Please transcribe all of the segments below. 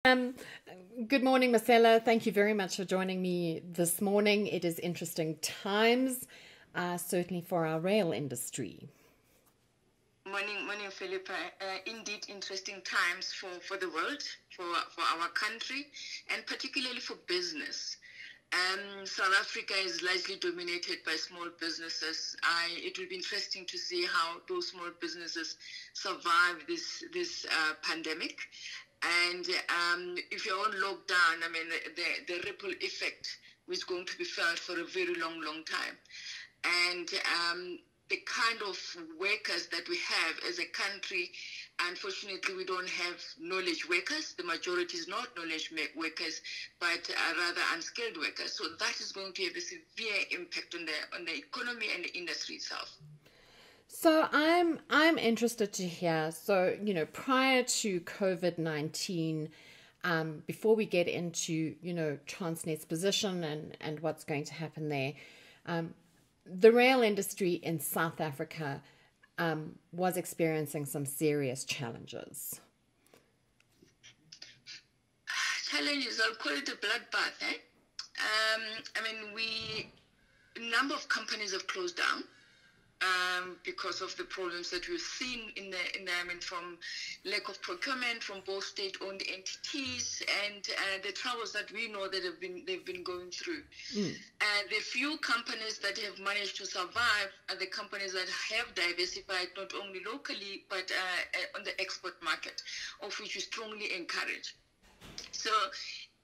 Um, Good morning, Mesela. Thank you very much for joining me this morning. It is interesting times, certainly for our rail industry. Morning, Philippa. Indeed, interesting times for the world, for our country, and particularly for business. South Africa is largely dominated by small businesses. It will be interesting to see how those small businesses survive this pandemic. And if you're on lockdown, I mean, the ripple effect is going to be felt for a very long time. And the kind of workers that we have as a country, unfortunately, we don't have knowledge workers. The majority is not knowledge workers, but rather unskilled workers. So that is going to have a severe impact on the economy and the industry itself. So I'm interested to hear. So prior to COVID-19, before we get into Transnet's position and what's going to happen there, the rail industry in South Africa was experiencing some serious challenges. Challenges, I'll call it a bloodbath. I mean, a number of companies have closed down because of the problems that we've seen from lack of procurement from both state-owned entities and the troubles that we know that they've been going through. The few companies that have managed to survive are the companies that have diversified not only locally but on the export market, of which we strongly encourage. So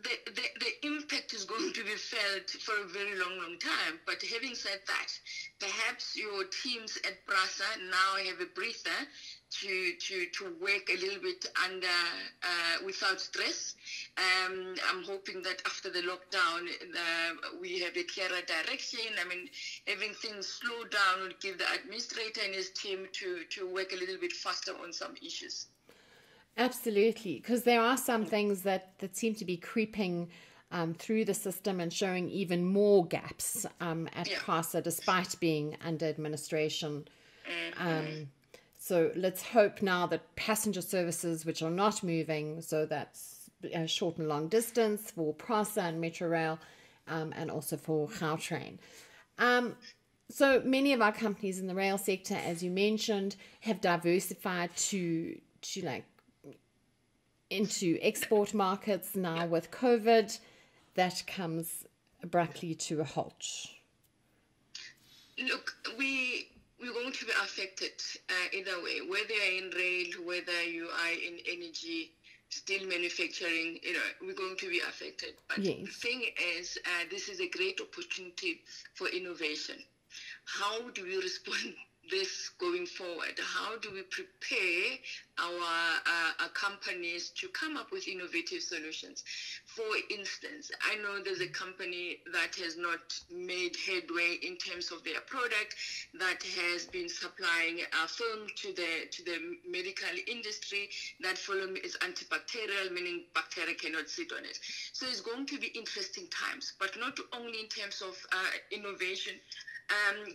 the impact is going to be felt for a very long time. But having said that, perhaps your teams at PRASA now have a breather to work a little bit without stress. I'm hoping that after the lockdown, we have a clearer direction. I mean, having things slow down will give the administrator and his team to work a little bit faster on some issues. Absolutely, because there are some things that seem to be creeping through the system and showing even more gaps at PRASA, despite being under administration. So let's hope now that passenger services, which are not moving, so that's short and long distance for PRASA and Metro Rail, and also for Gautrain. So many of our companies in the rail sector, as you mentioned, have diversified to into export markets. Now with COVID, that comes abruptly to a halt. Look, we're going to be affected either way, whether you're in rail, whether you are in energy, steel manufacturing, we're going to be affected. But Yes. The thing is, this is a great opportunity for innovation. How do we respond this going forward? How do we prepare our companies to come up with innovative solutions? For instance, I know there's a company that has not made headway in terms of their product that has been supplying film to the medical industry. That film is antibacterial, meaning bacteria cannot sit on it. So it's going to be interesting times, but not only in terms of innovation.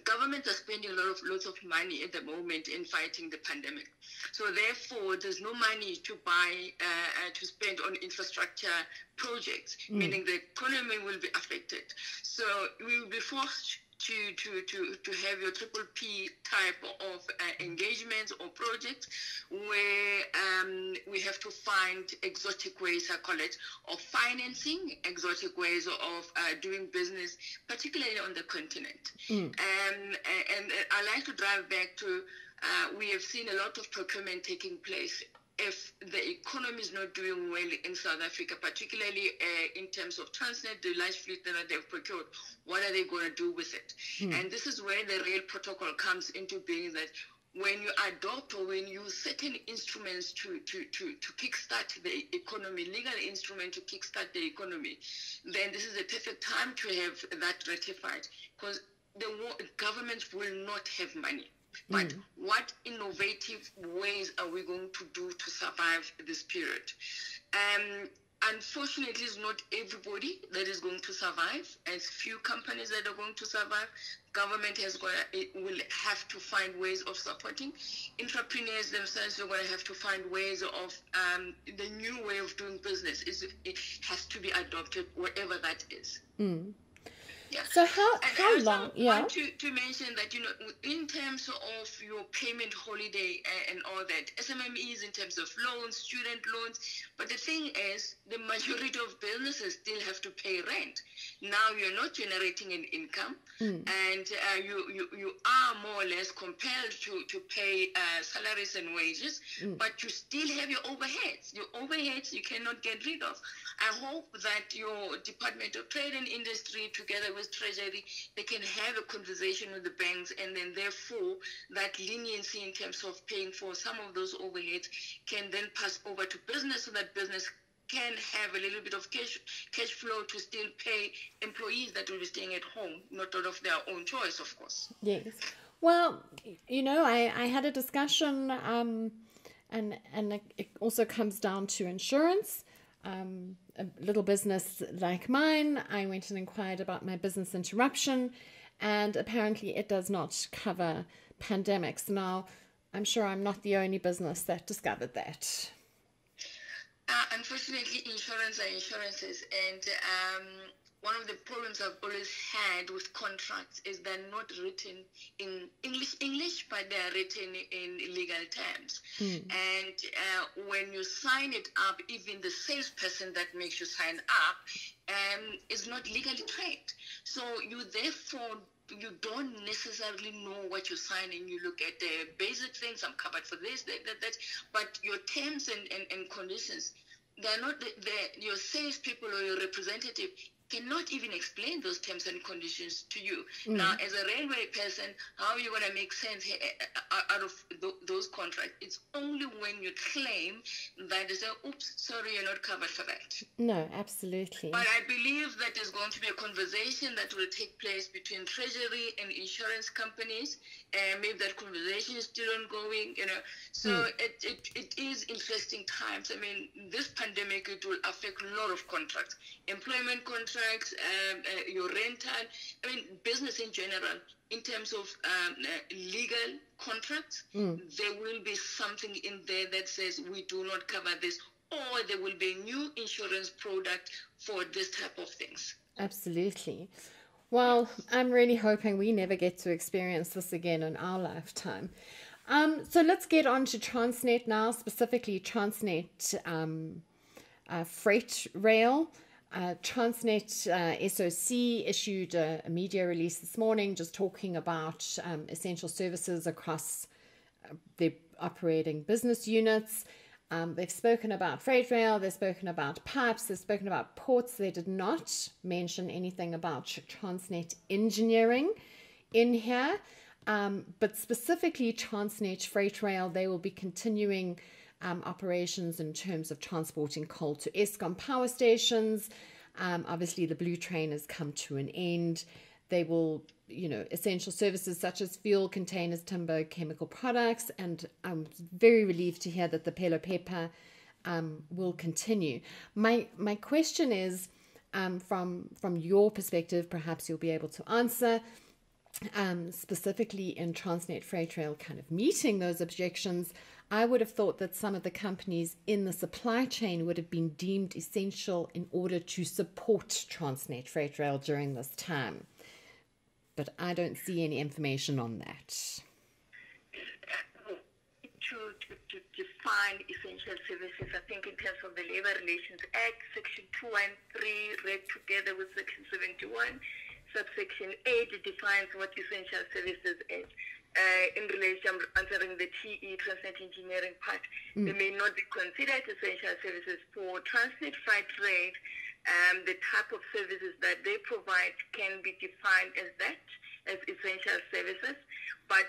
Governments are spending lots of money at the moment in fighting the pandemic. So therefore, there's no money to spend on infrastructure projects, meaning the economy will be affected. So we will be forced to have your triple P type of engagements or projects where we have to find exotic ways, I call it, of financing, exotic ways of doing business, particularly on the continent. And I like to drive back to, we have seen a lot of procurement taking place. If the economy is not doing well in South Africa, particularly in terms of Transnet, the large fleet that they've procured, what are they going to do with it? And this is where the rail protocol comes into being, that when you adopt or when you use certain instruments to kickstart the economy, legal instrument to kickstart the economy, then this is a perfect time to have that ratified, because the governments will not have money. But what innovative ways are we going to do to survive this period? I Unfortunately, it's not everybody that is going to survive. As few companies that are going to survive. Government will have to find ways of supporting. Entrepreneurs themselves are going to have to find ways of the new way of doing business. It has to be adopted, whatever that is. Mm. Yeah. So how long? Yeah. I want to mention that, in terms of your payment holiday and all that, SMMEs in terms of loans, student loans, but the thing is, the majority of businesses still have to pay rent. Now you're not generating an income, and you are more or less compelled to pay salaries and wages, but you still have your overheads. Your overheads you cannot get rid of. I hope that your Department of Trade and Industry, together with Treasury, they can have a conversation with the banks, and then therefore that leniency in terms of paying for some of those overheads can then pass over to business, so that business can have a little bit of cash flow to still pay employees that will be staying at home, not out of their own choice, of course. Yes. Well, I had a discussion, and it also comes down to insurance. A little business like mine, I went and inquired about my business interruption, and apparently it does not cover pandemics. Now, I'm sure I'm not the only business that discovered that. Unfortunately, insurance are insurances, and one of the problems I've always had with contracts is they're not written in English, but they're written in legal terms. And when you sign it up, even the salesperson that makes you sign up is not legally trained. So you don't necessarily know what you're signing. You look at the basic things, I'm covered for this, that, but your terms and conditions, they're not your salespeople or your representative cannot even explain those terms and conditions to you. Now, as a railway person, how are you going to make sense out of those contracts? It's only when you claim that they say, oops, sorry, you're not covered for that. No, absolutely. But I believe that there's going to be a conversation that will take place between Treasury and insurance companies, and maybe that conversation is still ongoing, So it is interesting times. I mean, this pandemic, it will affect a lot of contracts, employment contracts, your rental, business in general. In terms of legal contracts, there will be something in there that says we do not cover this, or there will be a new insurance product for this type of things. Absolutely. Well, I'm really hoping we never get to experience this again in our lifetime. So let's get on to Transnet now, specifically Transnet Freight Rail. Transnet SOC issued a media release this morning just talking about essential services across their operating business units. They've spoken about freight rail, they've spoken about pipes, they've spoken about ports. They did not mention anything about Transnet engineering in here, but specifically Transnet freight rail, they will be continuing operations in terms of transporting coal to Eskom power stations. Obviously, the blue train has come to an end. They will, essential services such as fuel, containers, timber, chemical products, and I'm very relieved to hear that the Pelo Pepper will continue. My question is, from your perspective, perhaps you'll be able to answer, specifically in Transnet Freight Rail kind of meeting those objections. I would have thought that some of the companies in the supply chain would have been deemed essential in order to support Transnet Freight Rail during this time. But I don't see any information on that. To define essential services, I think in terms of the Labour Relations Act, Section 213, read together with Section 71, subsection 8, it defines what essential services is. In relation, answering the TE, Transnet Engineering part, they may not be considered essential services for Transnet Freight Rail. The type of services that they provide can be defined as essential services. But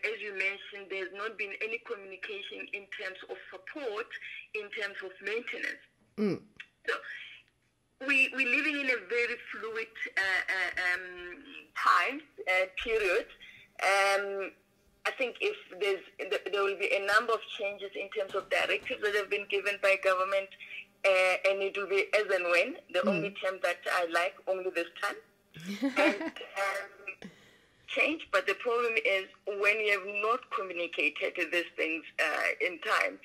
as you mentioned, there's not been any communication in terms of support, in terms of maintenance. So we're living in a very fluid period. I think if there will be a number of changes in terms of directives that have been given by government, and it will be as and when, the only term that I like, only this time. And change, but the problem is when you have not communicated these things in time,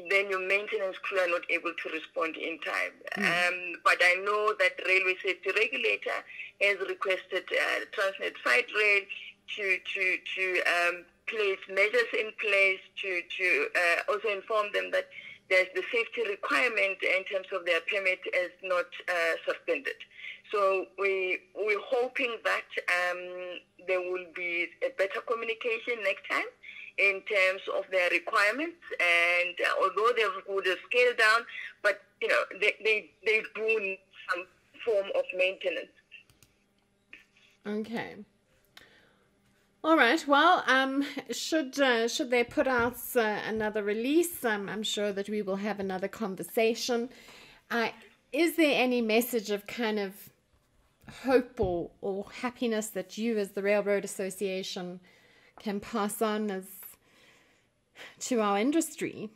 then your maintenance crew are not able to respond in time. But I know that Railway Safety Regulator has requested Transnet Site Rail to place measures in place to also inform them that there's the safety requirement in terms of their permit is not suspended. So we're hoping that there will be a better communication next time in terms of their requirements. And although they would have scaled down, but they do need some form of maintenance. Okay. All right. Well, should they put out another release, I'm sure that we will have another conversation. Is there any message of kind of hope or happiness that you as the Railroad Association can pass on to our industry?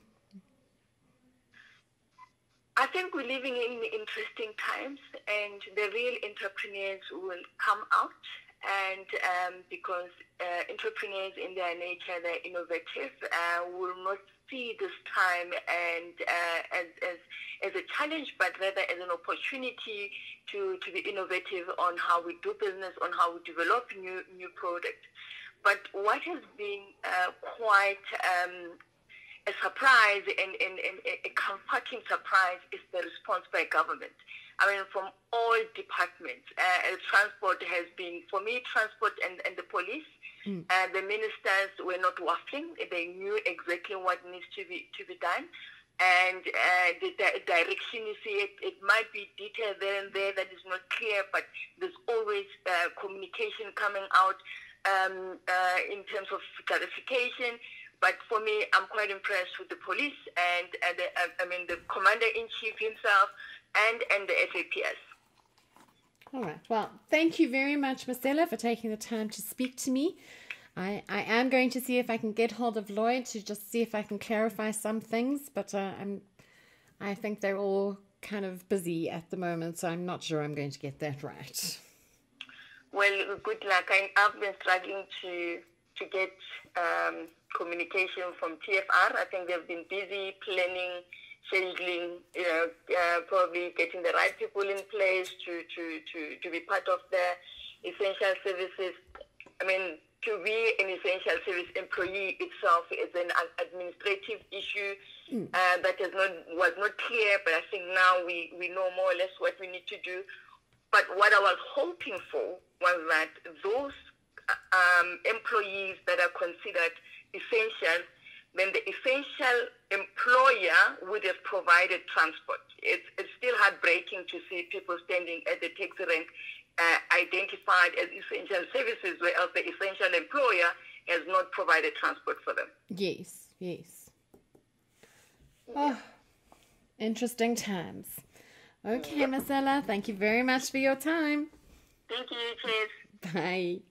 I think we're living in interesting times, and the real entrepreneurs will come out. And because entrepreneurs in their nature, they're innovative, will not see this time and as a challenge, but rather as an opportunity to be innovative on how we do business, on how we develop new products. But what has been quite a surprise and a comforting surprise is the response by government. I mean, from all departments. Transport has been, for me, transport and the police. The ministers were not waffling. They knew exactly what needs to be done. And the direction, you see, it might be detailed there and there that is not clear, but there's always communication coming out in terms of clarification. But for me, I'm quite impressed with the police and the commander-in-chief himself and the FAPS. All right. Well, thank you very much, Mesela, for taking the time to speak to me. I am going to see if I can get hold of Lloyd to just see if I can clarify some things, but I think they're all kind of busy at the moment, so I'm not sure I'm going to get that right. Well, good luck. I've been struggling to get communication from TFR. I think they've been busy planning, scheduling, probably getting the right people in place to be part of the essential services. I mean, to be an essential service employee itself is an administrative issue that was not clear, but I think now we know more or less what we need to do. But what I was hoping for was that those employees that are considered essential, then the essential employer would have provided transport. It's still heartbreaking to see people standing at the taxi rank identified as essential services, whereas the essential employer has not provided transport for them. Yes. Oh, interesting times. Okay, Mesela, thank you very much for your time. Thank you, cheers. Bye.